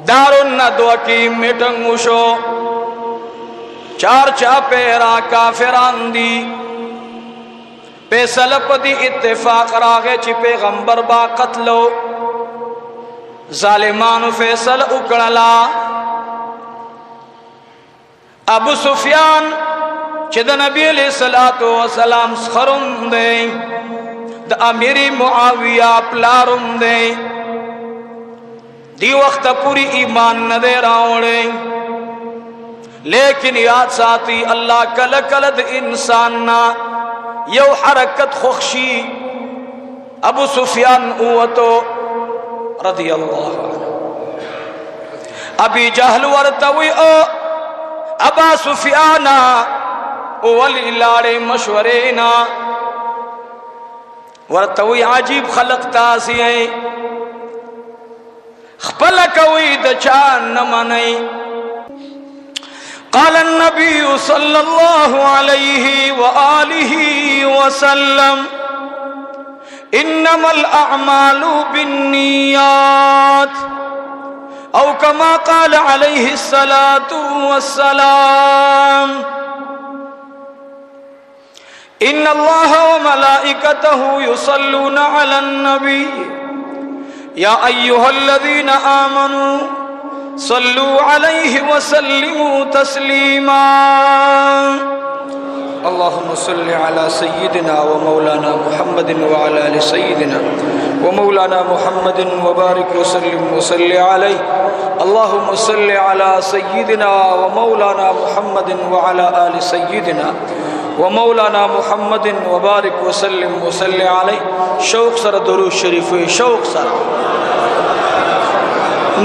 दारुन नदवा की मीटिंग उशो चार चापेरा काफिरान दी फैसल पदी इत्तेफाक रागे ची पैगंबर बा कत्लो जालिमान फैसल उकड़ला अबू सुफियान चिद नबी अलैहिस्सलातु वस्सलाम खरुम दे द अमीरी मुआविया प्लारुम दे दी वक्त पूरी ईमान न दे रावड़े लेकिन याद साथी अल्लाह कल कलद इंसान ना यो हरकत खुशी अबू सुफियान उवतो रदी अल्लाह अबी जहल वरतवी ओ अबा सुफियाना वली लाड़े मशवरे ना वरतवी अजीब खलक तासी है खपल कवी दचान न मनई क़ाल नबी सल्लल्लाहु अलैहि व आलिहि वसल्लम इन्नमल अअमालु बिन्नियात औ कमा क़ाल अलैहि सलातु वस्सलाम इन्नल्लाह व मलाइकतहु युसल्लूना अलन नबी या अय्युहल्लज़ीना आमनू सल्लू अलैहि वसल्लिमू तस्लीमा अल्लाहुम्मा सल्लि अला सय्यिदिना व मौलाना मुहम्मदिन व अला आलि सय्यिदिना व मौलाना मुहम्मदिन व बारिक व सल्लिम व सल्लि अलैहि अल्लाहुम्मा सल्लि अला सय्यिदिना व मौलाना मुहम्मदिन व अला आलि सय्यिदिना व मौलाना मुहम्मदिन व बारिक व सल्लिम व सल्लि अलैहि शौक सर दुरूद शरीफ शौक सर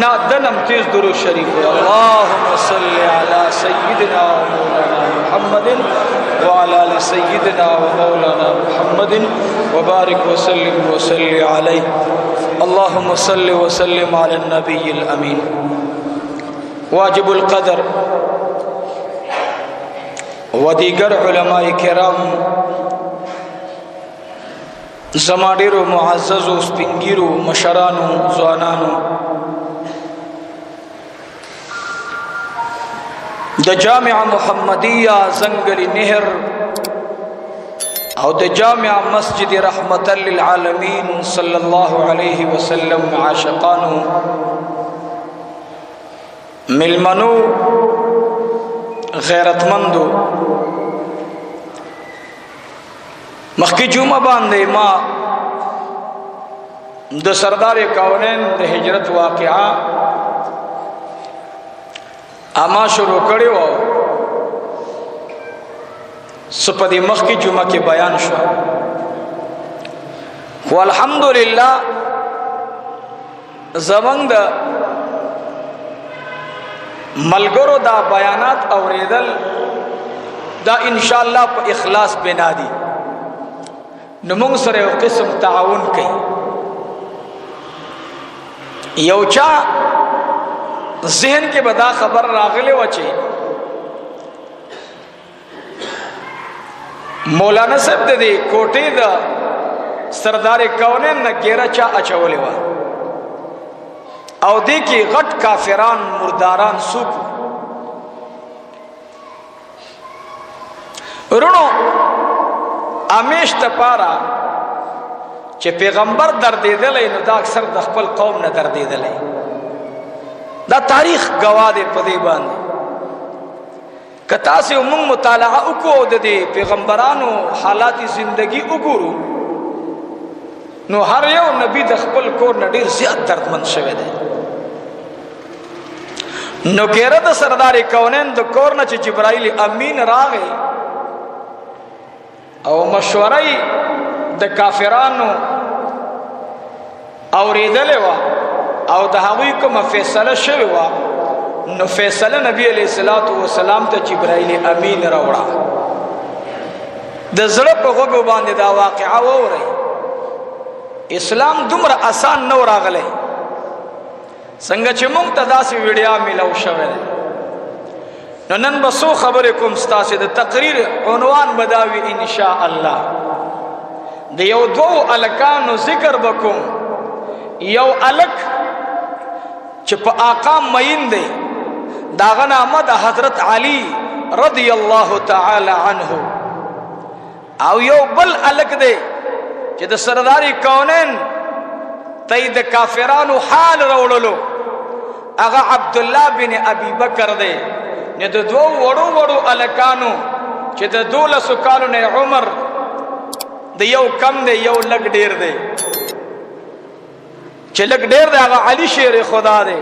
ना दनम तेज दुरूद शरीफ अल्लाहुम्मा सल्लि अला सय्यिदिना व मौलाना मुहम्मदिन व अला आलि सय्यिदिना व मौलाना मुहम्मदिन व बारिक व सल्लिम व सल्लि अलैहि अल्लाहुम्मा सल्लि व सल्लिम अला नबिय्यिल अमीन वाजिबुल कदर व दीगर उलमाए किराम ज़माडिरो मुअज़्ज़ज़ो स्पिंगिरो मशरानो ज़वानानो द जामिया मुहम्मदिया जंगली नहर और द जामिया मस्जिद रहमतल लिल आलमीन सल्लल्लाहु अलैहि वसल्लम आशिकानो मिलमनो गैरतमंदो मखकी जुमा बांधे माँ द सरदार कौनैन द हिजरत वाक़िआ आमा शुरू कड़ो सुपदी मखकी जुमा के बयान शो अल्हम्दुलिल्लाह जमंग मलगरो दा बयानात औरेदल दा इंशाअल्लाह प इखलास बिना दी नमुंग सरे किस्म ताउन कई यौचा जहन के बदा खबर रागले वचे मौलाना साहब दे कोटे दा सरदार कौनैन न गेरा चा अचवले वा औदे की गट काफिरान मुर्दारान सूप रुणो आमेश तपारा चे पैगंबर दर्द दले नु दा अक्सर दखपल कौम न दर्द दले दा तारीख गवाह दे पदे बांध कता से उमंग मुताला उको दे पैगंबरानो हालाती जिंदगी उगुरु नो हर यो नबी दखपल को नडीर ज्यादा दर्दमंद शवे दे नो गेरद सरदार कौनैन द कोर न जिब्राइल अमीन रागे और मशवराई द काफिरानो और इदलेवा और दहावी को फैसला शवा नो फैसला नबी अलैहिस्सलातु वस्सलाम ते जिब्राइल अमीन रवड़ा द जड़ पगो बांधे दा वाक़िआ वो रही इस्लाम दुमर आसान न रागले संग चिमुंग तदा से वीडिया मिलाऊ शवे नन बसो खबर कुम स्तासे द तकरीर उनवान बदावी इंशा अल्लाह द यो दो अलकान जिक्र बकुम यो अलक چې په آقا مین دی داغه نامه د حضرت علی رضی الله تعالی عنه. او یو بل الګ دی چې د سرداری کونین ته د کافرانو حال راوړلو هغه عبد الله بن ابي بکر دی. نه د دوه وړو وړو الکانو چې د 12 کالو نه عمر د یو کم دی یو لګ ډیر دی. چې لګ ډیر دی هغه علي شیر خدا دی،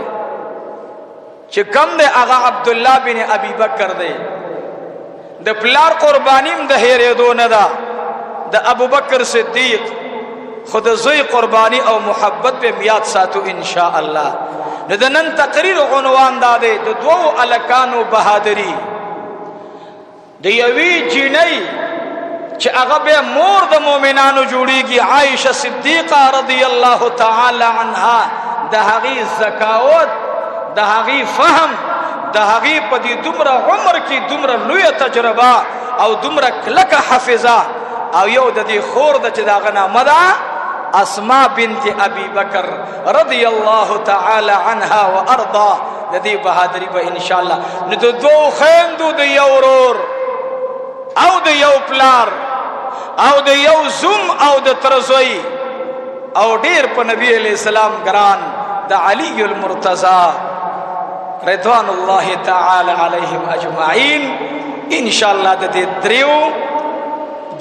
چې کم دی هغه عبد الله بن ابي بکر دی. د پلار قربانیم د هېرېدو نه ده د ابو بکر صدیق، خود زوی قربانی او محبت په میاد ساتو ان شاء الله. نو د نن تقریر عنوان دا دی د دوو الکانو بهادری. د یوې جینۍ چې هغه به مور د مؤمنانو جوړیږي عائشه صدیقه رضی الله تعالی عنها، د هغې ذکاوت، د هغې فهم، د هغې په دې دومره عمر کې دومره لویه تجربه او دومره کلکه حافظه، او یو د دې خور ده چې د هغه نامه ده اسماء بنت ابي بکر رضی الله تعالی عنها وارضا. د دې بهادری به ان شاء الله نو د دوو خویندو د یو ورور او د یو پلار او د یو زوم او د ترزوی او ډیر په نبی علیہ السلام ګران د علی المرتضی رضوان الله تعالی علیهم اجمعین ان شاء الله. د دې دریو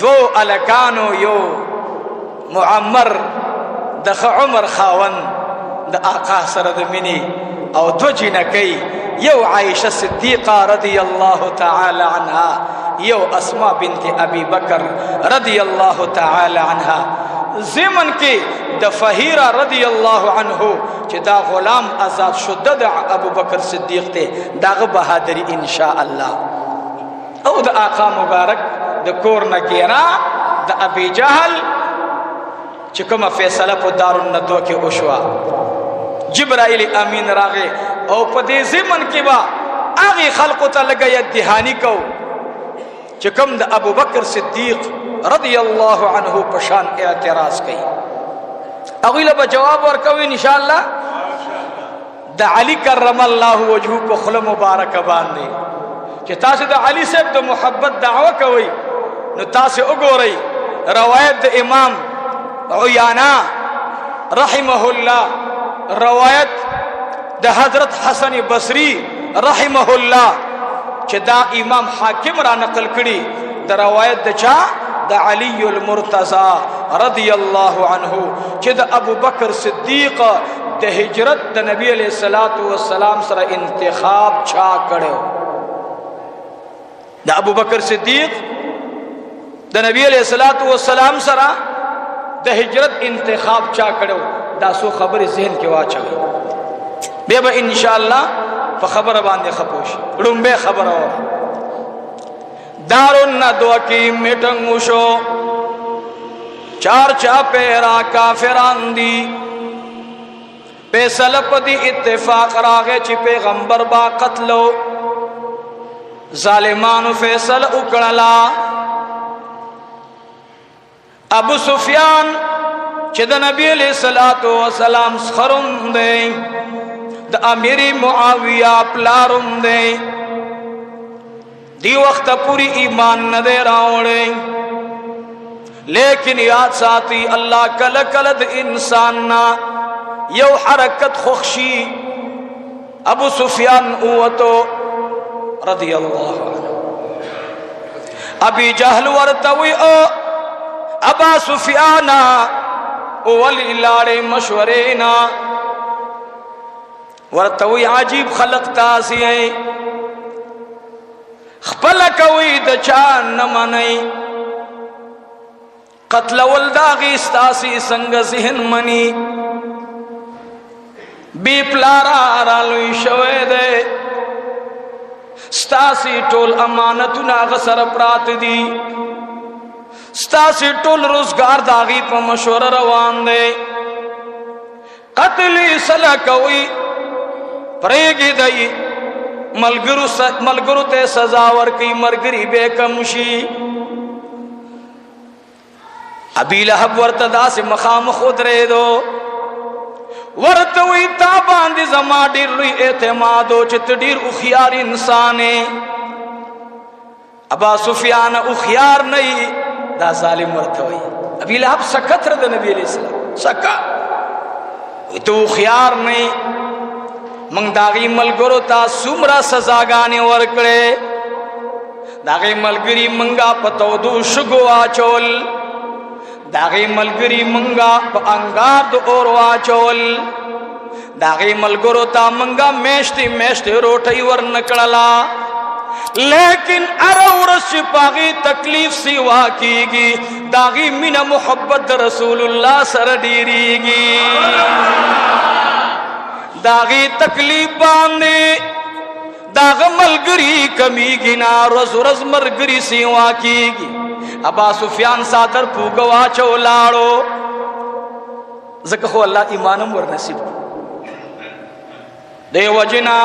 دو الکانو یو معمر د عمر خاون د آقا سره د مینې او دو جنکی یو عائشه صدیقه رضی الله تعالی عنها، یو اسماء بنت ابي بکر رضی الله تعالی عنها. زمن کې د فهیره رضی الله عنه چې دا غلام آزاد شده د ابو بکر صدیق ته داغه بهادری ان شاء الله. او د آقا مبارک د کور نګیرا د ابي جهل چې کومه فیصله په دارالندوه کې وشوه، جبرائیل امین راغی او په دې زمن کې با هغه خلقو ته لګیا دهانی کو چې کوم د ابو بکر صدیق رضی الله عنه په شان اعتراض کوي. هغه له جواب ورکوي ان شاء الله. د علی کرم الله وجهه په خله مبارک باندې چې تاسو د علی صاحب د محبت دعوه کوي، نو تاسو وګورئ روایت د امام عیانا رحمه الله، روایت د حضرت حسن بصری رحمه الله چې دا امام حاکم را نقل کړي د روایت د چا د علی المرتضی رضی الله عنه چې د ابو بکر صدیق د هجرت د نبی علیہ الصلوۃ والسلام سره انتخاب چا کړو. د ابو بکر صدیق د نبی علیہ الصلوۃ والسلام سره د هجرت انتخاب چا کړو. دا سو خبر ذهن کې واچوي بیا به ان شاء الله په خبره باندې خپوش. لومبه خبره دارالندوه کې میټنګ وشو، چار چا پیرا کافران دي، فیصله په دې اتفاق راغی چې پیغمبر با قتلو. ظالمانو فیصله وکړه ابو سفیان چې د نبی علیہ الصلوۃ والسلام خرم دی، د امیر معاویہ پلارم دی، دی وخت پوری ایمان نه دی راوړی. لیکن یاد ساتي الله کله کله د انسان نا یو حرکت خوشي. ابو سفیان اوتو رضی الله عنه، ابي جهل ورتوي او ابا سفیان اولی لارے مشورینا ورتوی عجیب خلق تاسی ہیں خپل کوي د چان نمنئی قتل ولداغی استاسی سنگ ذہن منی بی پلارا رالوی شوے دے ستاسی ټول امانتنا غسر پرات دی، ستاسی ټول روزگار داغی پا مشور روان دے. قتلی صلح کوئی پریگی دئی ملگرو تے سزاور کی مرگری بے کمشی. ابی لہب ورتدا سے مخام خود رے دو ورتوی تا باندې زما ډیر لوی اعتماد او چې ته ډیر خيار انسان ابا سفیان او خيار نه دا ظالم ورتوی ابي لهب سکت رد نبی علیہ السلام سکا تو خيار نه من داغي ملګرو تا سمرا سزاګانې ورکړې داغي ملګری منګه پتو دو شګو اچول داغي ملګری منګه په انګار د اور واچول داغي ملګرو تا منګه میشتي روټي ورنکړلا لیکن ارورس پاغي تکلیف سی واکیږي داغي مینا محبت رسول الله سره ډیریږي داغي تکلیف باندې داغ ملګری کمیږي نا روز مرګری سی واکیږي ابا سفیان ساتر پوګوا چولاړو زکه خو الله ایمانم ور نصیب دیو جنا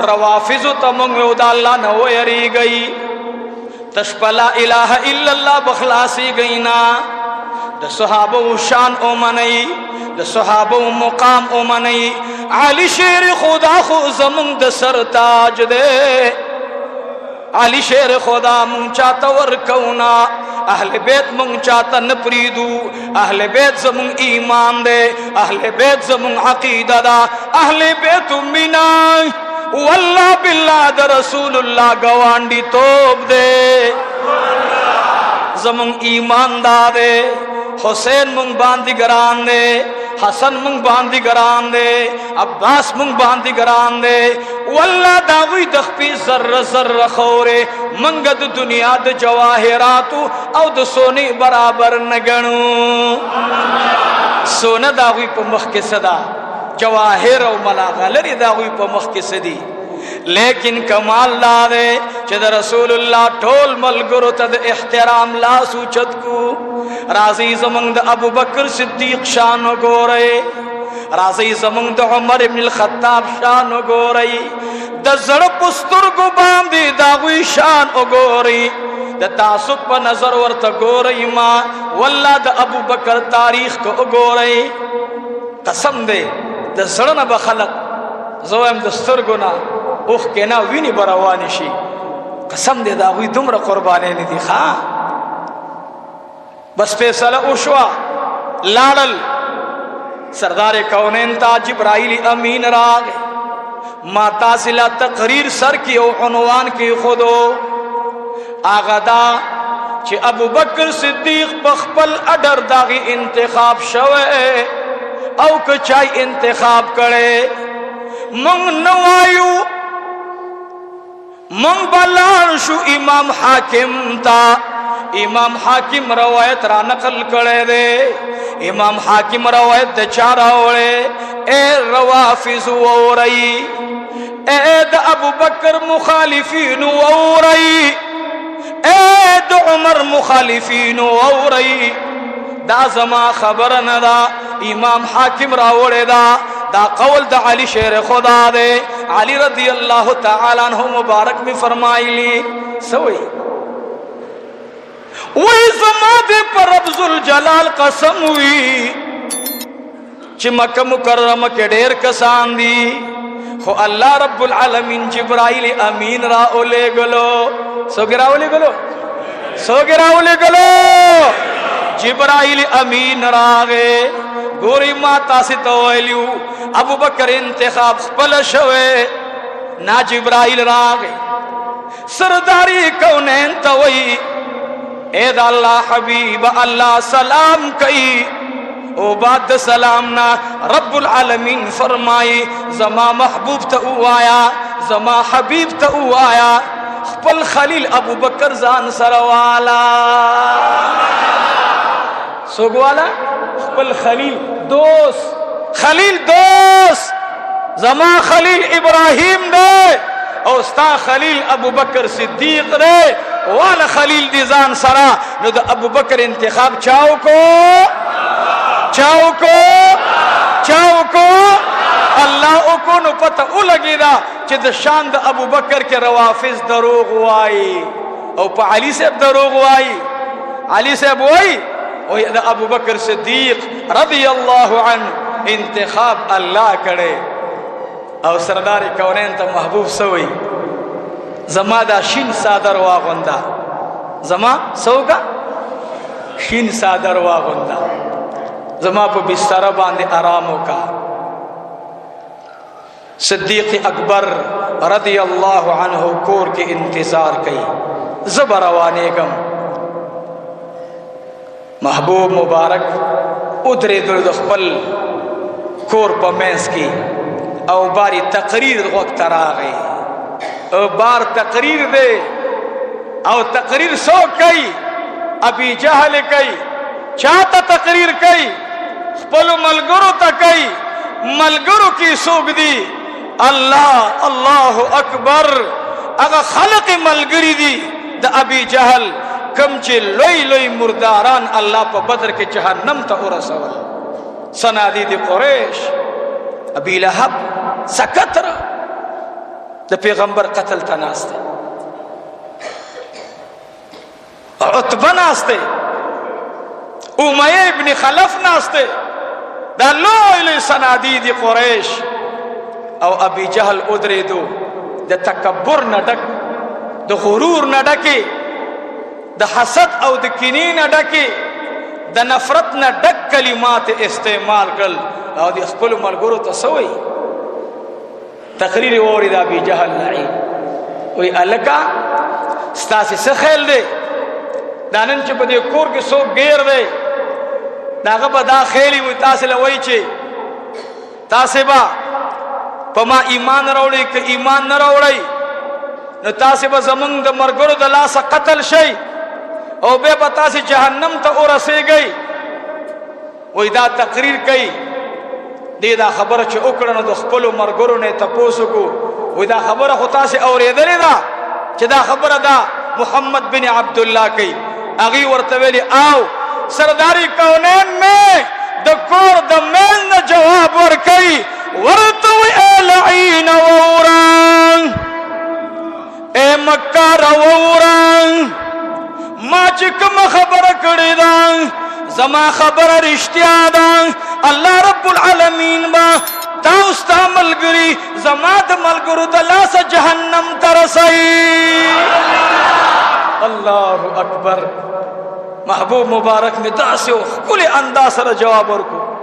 روافض تمنګ او د الله نو یری گئی تشپلا الہ الا الله بخلاصی گئینا د صحابه شان او منئی د صحابه مقام او منئی علی شیر خدا خو زمون د سر تاج دے علی شیر خدا مون چاته ور کونا اہل بیت مون چاته نپریدو اہل بیت زمون ایمان دے اہل بیت زمون عقیدہ دا اہل بیت مینا والله بالله د رسول الله گوانڈی توب دے زمون ایمان دا دے حسین مون باندې ګران دے حسن مونږ باندې ګران دے عباس مونږ باندې ګران دے والله دا وی د خپل ذره خوره مونږ د دنیا د جواهرات او د سونی برابر نه ګڼو سونه دا وی په مخ کې صدا جواهر او ملاغه لري دا وی په مخ کې سدي لیکن کمال لا دے چې د رسول الله ټول ملګرو ته د احترام لا سوچت کو راضی زمنګ د ابو بکر صدیق شان وګورئ راضی زمنګ د عمر ابن الخطاب شان وګورئ د زړه پستر کو باندې دا وی شان وګورئ د تعصب په نظر ورته ګورئ ما والله د ابو بکر تاریخ کو وګورئ قسم دې د زړه نه بخلق زویم د سترګو نه اوخ کنا ویني بروان شي قسم دې دا وی دومره قربانې نه دي ښا بس فیصله وشوا لاړل سردار کونین تا جبرائیل امین راغ ما تاسلا تقریر سر کی او عنوان کی خودو آغدا چې ابو بکر صدیق بخپل اډر داغي انتخاب شوه او کچای انتخاب کړي مونږ نوایو مونږ بلان شو امام حاکم تا امام حاکم روایت را نقل کړي دے امام حاکم روایت د چارا وړي اے روافض ووري اے د ابو بکر مخالفین ووري اے د عمر مخالفین ووري دا زما خبر نه دا امام حاکم را وړي دا قول د علی شیر خدا دے علی رضی اللہ تعالی عنہ مبارک میں فرمائلی سوئی وی زما دے پر رب ذوالجلال قسم وی چی مکہ مکرمہ کے ډیر کسان دی خو اللہ رب العالمین جبرائیل امین را اولے گلو سوگرا اولے گلو جبرائیل امین راغے گوری ما تاسی تولیو ابو بکر انتخاب خپل شوے نا جبرائیل راغے سرداری کونین توئی اے دا اللہ حبیب اللہ سلام کئی او بعد سلامنا رب العالمین فرمائی زما محبوب تا او آیا زما حبیب تا او آیا خپل خلیل ابو بکر زان سروالا سوگوالا خپل خلیل دوست خلیل دوست زما خلیل ابراہیم دے او ستا خلیل ابو بکر صدیق دے والا خلیل دی زان سرا نو دا ابو بکر انتخاب چاو کو اللہ کو نو پتہ او لگی دا چی دا شان دا ابو بکر کے روافظ دروغ وائی او پا علی صاحب دروغ وائی علی صاحب وائی او دا ابو بکر صدیق رضی اللہ عنہ انتخاب الله کړي او سردار کونین ته محبوب سوی زما دا شین صادر واغوندا زما سوګه شین صادر واغوندا زما په بستر باندې آرام وکا صدیق اکبر رضی اللہ عنہ کور کے انتظار کئی زبر روانیگم محبوب مبارک ادھرے دل خپل کور پا مینس کی او باری تقریر وقت راغی او بار تقریر دے او تقریر سو کئی ابی جہل کئی چاہتا تقریر کئی خپل ملگرو تا کئی ملگرو کی سوگ دی اللہ اللہ اکبر اگا خلق ملگری دی دا ابی جہل کم چے لوی لوی مرداران اللہ پا بدر کے جہنم تا ارسول سنادید قریش ابی لہب سکتر دا پیغمبر قتل تناستے عطبہ ناستے امیہ ابن خلف ناستے دا لوی لوی سنادید قریش او ابی جہل ادرے دو دا تکبر نہ ڈک دا غرور نہ ڈکے دا حسد او دا کنی نہ ڈکے دا نفرت نہ ڈک کلمات استعمال کل او دی اخپل ملگرو تسوئی تقریر ووری دا ابی جہل نعی وی الکا ستاسی سخیل دے دانن چی پا دے کور کے سو گیر دے دا غبا دا خیلی وی تاسی لوئی چی تاسی با پا ما ایمان روڑی که ایمان نروڑی نو تاسی با زمان دا مرگرو دا لاسا قتل شئی او بے با تاسی جہنم تا ارسے گئی وی دا تقریر کئی دی دا خبر چی اکڑنو دا خپلو مرگرو نے تپوسو کو وی دا خبر خطا سے اوریدلی دا چی دا خبر دا محمد بن عبداللہ کئی اغی ورطویلی آو سرداری کونین میں دا کور دا میل نا جواب ورکئی ورطوی اے لعین ووران اے مکار ووران ما چکم خبر کردی دان زما خبر رشتیا دان اللہ رب العالمین با تاوستا ملگری زما دا ملگرو دلاس جہنم ترسائی اللہ اکبر محبوب مبارک میں داسو کل انداز سر جواب ورکو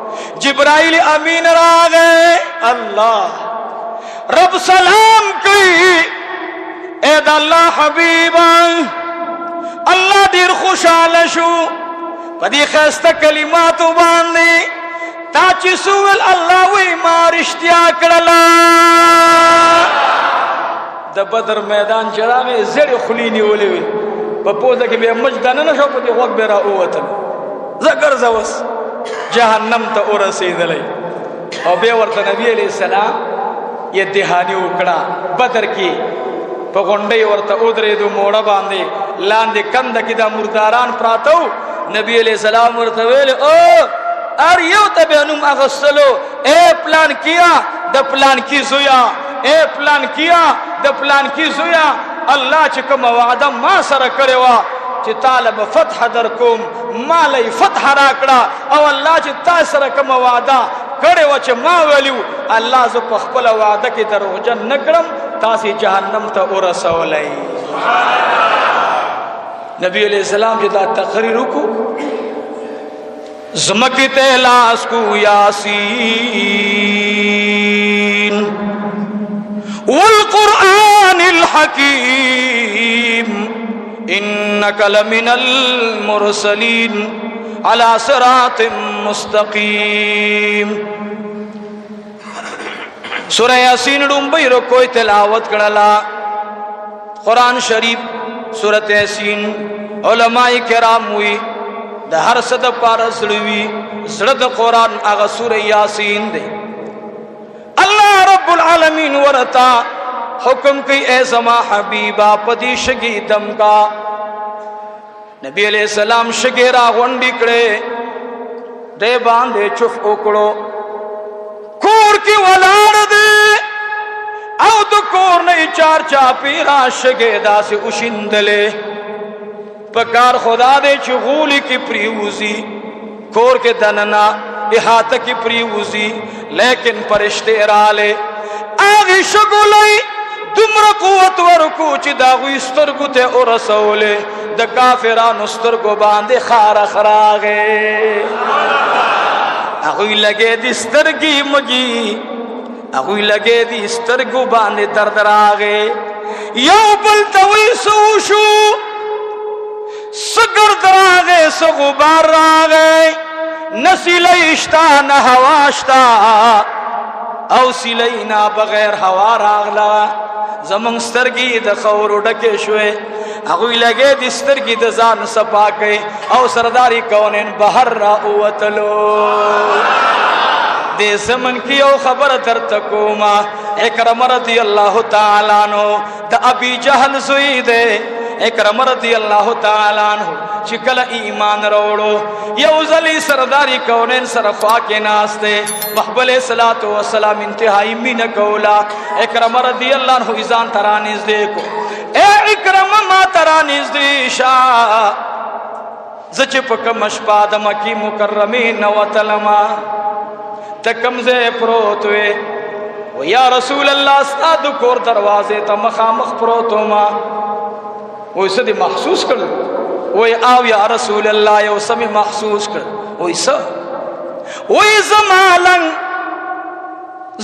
جبرائیل امین راغے اللہ رب سلام کی اے دا اللہ حبیبا اللہ دیر خوشحال شو پدی خیست کلماتو باندی تاچی سوال اللہ وی مارشتیا کرلا دا بدر میدان چراغے زیر خلینی اولیوی پا پوزا کی بے مجدانا نشو پتی خوک بیرا اووتن زگر زوس جہنم تا ارسید لئی او بے ورطا نبی علیہ السلام یہ دہانی اکڑا بدر کی پا گنڈی ورطا ادرے دو موڑا باندے لاندے کند کی دا مرداران پراتو نبی علیہ السلام ورطا ویلے ار یو تبینم اغسلو اے پلان کیا دا پلان کی زویا اے پلان کیا دا پلان کی زویا اللہ چکم وعدہ ما سر کرے وا چی طالب فتح درکم مالی فتح راکڑا او اللہ چی تاثر کم وعدہ کڑے وچ ما ولیو اللہ زو پخپل وعدہ کی درو جن نکرم تاسی جہنم تا ارسو لئی نبی علیہ السلام جدا تقریر کو زمکی تیلاس کو یاسین والقرآن الحکیم انک لمن المرسلین علی صراط مستقیم سورہ یاسین ڈنبئی رکوئی تلاوت کرلا قرآن شریف سورت یاسین علماء کرام ہوئی دا ہر صد پارا سڑوی سڑد قرآن آغا سورہ یاسین دے اللہ رب العالمین ورطا حکم کی اے زما حبیبہ پدی شگی دم کا نبی علیہ السلام شگی را غنڈی کڑے دے باندے چف اکڑو کور کی ولار دے او دو کور نئی چار چاپی را شگی دا سے اشندلے پکار خدا دے چی غولی کی پریوزی کور کے دننا احاطه کی پریوزی لیکن پرشتے رالے آغی شگولی دمر قوت ورکو چی داغوی سترگو تے ارسولے دا کافران سترگو باندے خار خراغے اغوی لگے دی سترگی مگی اغوی لگے دی سترگو باندے دردراغے یو بلتوی سوشو سگرد راغے سغبار راغے نسیلیشتا نہواشتا او سیلینا بغیر ہوا راغلا زمان سترگی دا خورو ڈکے شوئے اگوی لگے دی سترگی دا زان سپاکے او سرداری کونین بہر را اوتلو دے زمن کی او خبر در تکوما اکرم رضی اللہ تعالیٰ عنہ دا ابی جہل زوی دے اکرم رضی اللہ تعالیٰ عنہ چکل ایمان روڑو یوزلی سرداری کونین سرخوا کے ناستے محبل صلاة والسلام انتہائی من کولا اکرم رضی اللہ عنہ ازان ترانیز دیکھو اے اکرم ما ترانیز دیشا زچ پکم اشپاد مکی مکرمین وطلما تکمزے پروتوے و یا رسول اللہ استاد کور دروازے تا مخامخ پروتو ما وہ اسے دی محسوس کر وہ آو یا رسول اللہ یو سمی محسوس کر وہ اسے وہ زمالنگ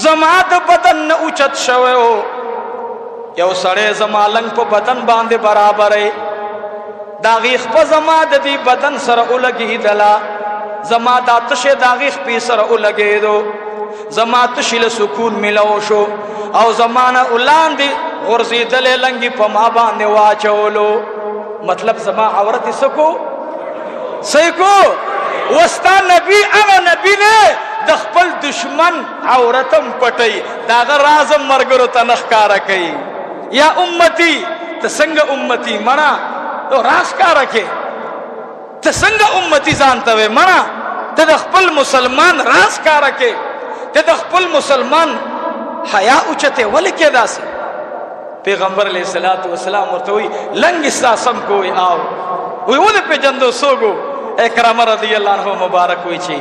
زماد بدن اچت شوئے ہو یو سڑے زمالنگ پا بدن باندے برابر ہے داغیخ پا زماد دی بدن سر اولگی دلا زماد آتش داغیخ پی سر اولگی دو زماد تشیل سکون ملو شو او زمانہ اولان دی غرزی دلے لنگی پا ما باندے واچولو مطلب زمان عورت سکو سیکو وستا نبی اغا نبی نے دخپل دشمن عورتم پٹی داغا رازم مرگرو تنخکارا کئی یا امتی تسنگ امتی منا تو راز کارا کے تسنگ امتی زانتوے منا تدخپل مسلمان راز کارا کے تدخپل مسلمان حیاء اچتے ولی کے دا سے پیغمبر علیہ السلام ورتوئی لنگ ساسم کوئی آو وی وہ پہ جندو سوگو اکرام رضی اللہ عنہ مبارک ہوئی چی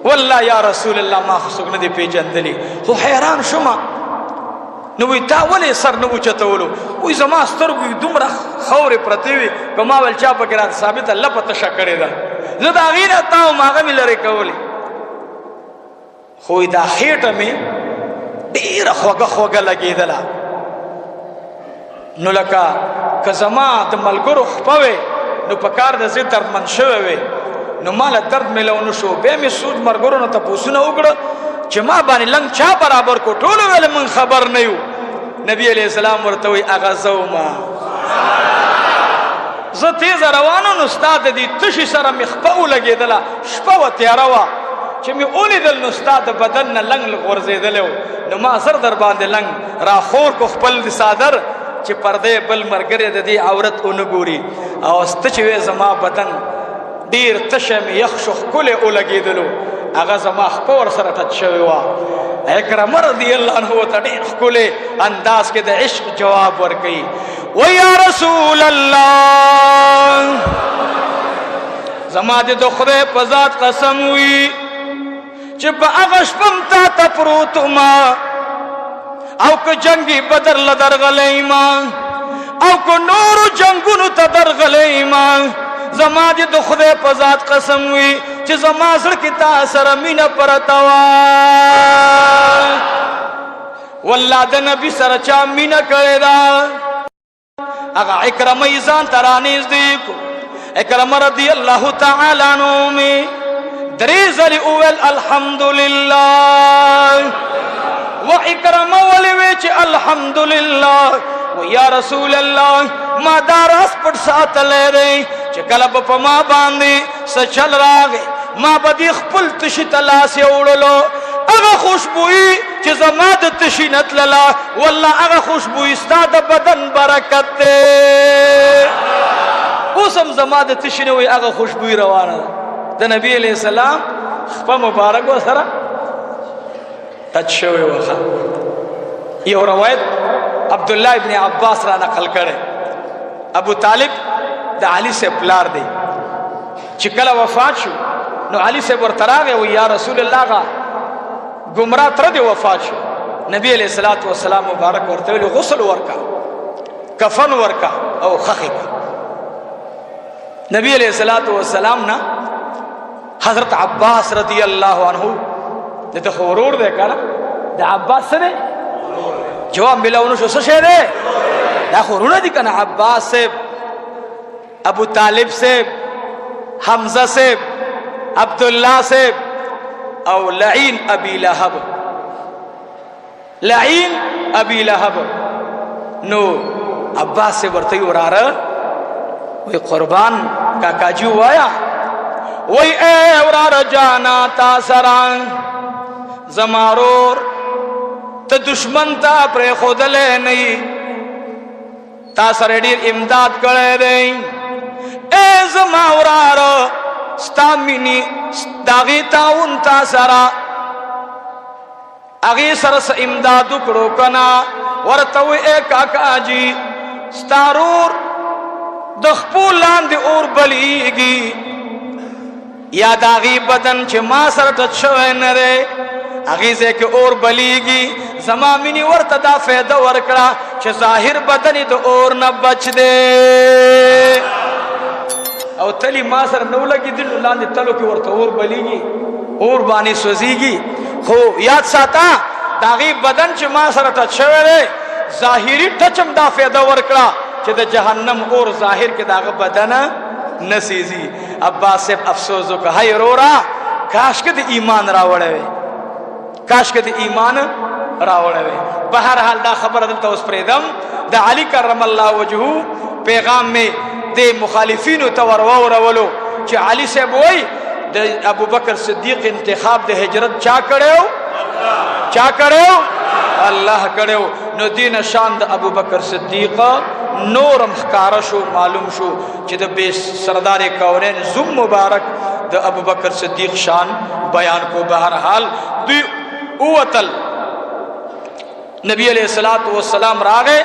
واللہ یا رسول اللہ ما خسوگ ندی پہ جندلی وہ حیران شما نوی تاولی سر نو چتولو وی زمان سترگوی دمرا خور پرتیوی کماول چاپا کران ثابت اللہ پا تشکری دا زد آغین اتاو ماغمی لرے کولی خوی دا خیٹ میں دیر خوگا لگی دلا نو لکا که زمان دا ملگرو خپوے نو پکار دا زی درد من شوے نو مالا درد ملو نشو بے می سود مرگرو نو تا پوسونا اگڑا چه ما بانی لنگ چا برابر کو ٹولو ویلے من خبر نیو نبی علیہ السلام ورطوی اغزو ما زو تیز روانو نستاد دی تشی سر مخپاو لگی دلا شپاو تیاروا چه می اولی دل نستاد بدن لنگ لغورزی دلیو نو ما زر در باند لنگ را خور کو خپل دی سادر چه پردے بل مرگره دی عورت او نگوری او استچوی زما بدن دیر تشم یخشخ کل او لگی دلو اغا زما خپور سر ٹچ شویوا اکرم رضی اللہ عنہ تا دیر کل انداز کے دا عشق جواب ورکی ویا رسول اللہ زما دی دخرے پزاد قسم ہوئی چه با اغش پمتا تا پروتو ما او که جنگی بدر لدر غلیما او که نور جنگونو تدر غلیما زما دی دو خدای پزاد قسم وی چه زما سرکی تاثر مین پرتوا واللہ دا نبی سر چا مین کردا اگا اکرم ایزان ترانیز دیکھو اکرم رضی اللہ تعالی عنہ میں دریزلی اول الحمدللہ و اکرم ولیویچ الحمدللہ و یا رسول اللہ ما داراس پڑ سات لے رہی چه کلب پا ما باندی سچل راگے ما بدی خپل تشی تلاسی اوڑلو اگا خوشبوئی چه زماد تشی نتللا واللہ اگا خوشبوئی استاد بدن برکت دے اسم زماد تشی نوی اگا خوشبوئی روانا دا نبی علیہ السلام خپا مبارک و سرا تچوی وخا یہ روایت عبداللہ ابن عباس را نقل کرے ابو طالب دا علی سے پلار دے چکل وفات شو نو علی سے ورتراغه و یا رسول الله غا گمراه تر دی وفات شو. نبی علیہ الصلوۃ والسلام مبارک ورته غسل ورکا کفن ورکا او خخی. نبی علیہ الصلوۃ والسلام نا حضرت عباس رضی اللہ عنہ دته خورور ده کړه د عباس سره جواب ملاونو شو څه ده دا خورونه دي کنه عباس سے ابو طالب سے حمزہ سے عبداللہ سے او لعین ابی لہب لعین ابی لہب نو عباس سے ورته وراره وی قربان کاکا جی وایا وی اے وراره جانا تا سران زمارور ته دشمن تا پر خودلې نه تا سره ډیر امداد کړې دی اے زما وراره ستامینی داغی تاون تا سرا اغی سرس امدادو کرو کنا ورطوی اے کاکا جی ستارور دخپو لاند اور بلیگی یا داغی بدن چه ما سر تچوئے نرے اغی سے کہ اور بلیگی زمامینی ورطا دا فیدہ ورکڑا چه ظاہر بدنی دا اور نبچ دے او تلی ما سر نو لگی دل لاندې تلو کې ورته اور بلیږي اور باندې سوځيږي خو یاد ساته داغي بدن چې ما سره ټچ شوی دی ظاهري ټچم دا فایده ورکړه چې د جهنم اور ظاهر کې داغه بدن نسيزي. عباس صاحب افسوس وکړ هاي رورا کاش کې د ایمان راوړې کاش کې د ایمان راوړې. بهر حال دا خبره دلته اوس پرېدم د علي کرم الله وجهه پیغام میں دے مخالفین تور وورولو چې علي صاحب وای د ابو بکر صدیق انتخاب د هجرت چا کړو الله کړو. نو دین شان د ابو بکر صدیق نورم ښکارا شو معلوم شو چې د بے سردار کونین زم مبارک د ابو بکر صدیق شان بیان کو. بہر حال دوی اوتل نبی علیہ الصلوۃ والسلام راغه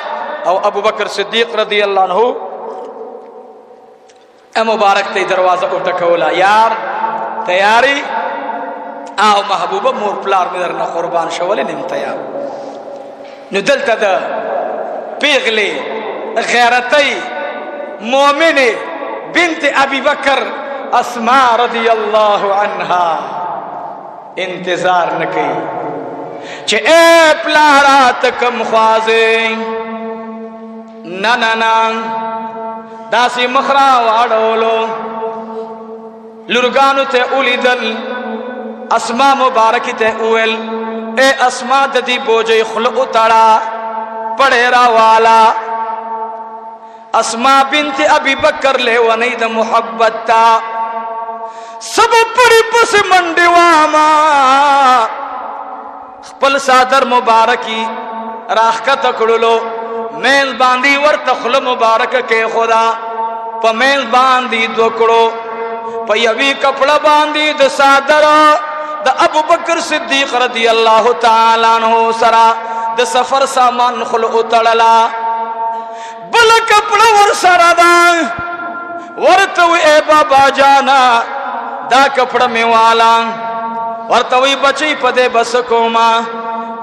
او ابو بکر صدیق رضی اللہ عنہ مبارک تے دروازہ اٹھکولا یار تیاری او محبوبہ مور پلار میں درنا قربان شولی نم تیار نو دلتا دا پیغلی غیرتی مومن بنت ابی بکر اسماء رضی اللہ عنہا انتظار نکی چه اے پلارات کم خوازیں نا داسی مخرا واڑولو لرگانو تے اولی دل اسماء مبارکی تے اویل اے اسماء ددی بوجی خلقو تڑا پڑے را والا اسماء بنت ابی بکر لے ونید محبت تا سب پڑی پس منڈی واما خپل صادر مبارکی راخ کا تکڑلو میل باندی ور تخل مبارک کے خدا پا میل باندی دوکڑو پا یوی کپڑا باندی د صادر د ابو بکر صدیق رضی اللہ تعالیٰ عنہ سرا د سفر سامان خل اتڑلا بل کپڑا ور سرا دا ورتوی اے بابا جانا دا کپڑا میں والا ورتوی بچی پدے بس کوما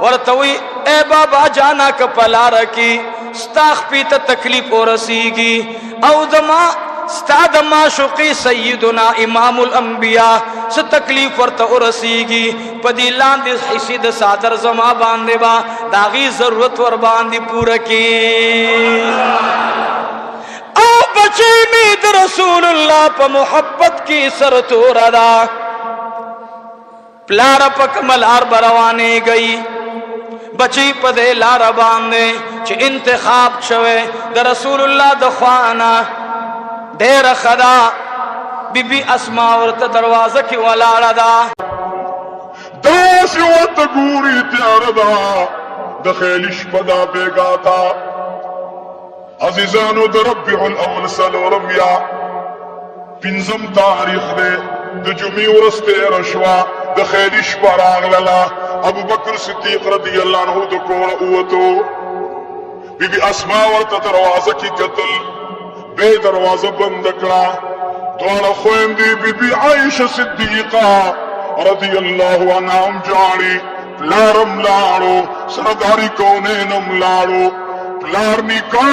ورتوی اے بابا جانا کپلا رکی ستاخ پیتا تکلیف اور رسیگی او دما ستاد معشوقی سیدنا امام الانبیاء سے تکلیف ورتا اور رسیگی پدی لاندی حسید صادر زما باندے با داغی ضرورت ور باندی پورا کی او بچی مید رسول اللہ پا محبت کی سر تو ردا پلارا پا کملار بروانے گئی بچی پدے لارا باندے چھ انتخاب شوے دا رسول اللہ دخوانا دیر خدا بی بی اسماء ورطا دروازہ کی والارا دا داسی ورطا گوری تیار دا دخیلش پدا بیگاتا عزیزانو دا ربیع الاول سلورم یا پنزم تاریخ دے دا جمعی ورستے رشوا دخیلش پراغ للا ابو بکر صدیق رضی اللہ عنہ دو کور اوتو بی بی اسماء ورطا دروازہ کی قتل بے دروازہ بند کلا द्वारा खोएंदी बीबी आयशा सिद्दीका रज़ी अल्लाहु अन्हा जानी प्लारम लाड़ो सरदारी कौने नम लाड़ो प्लार निका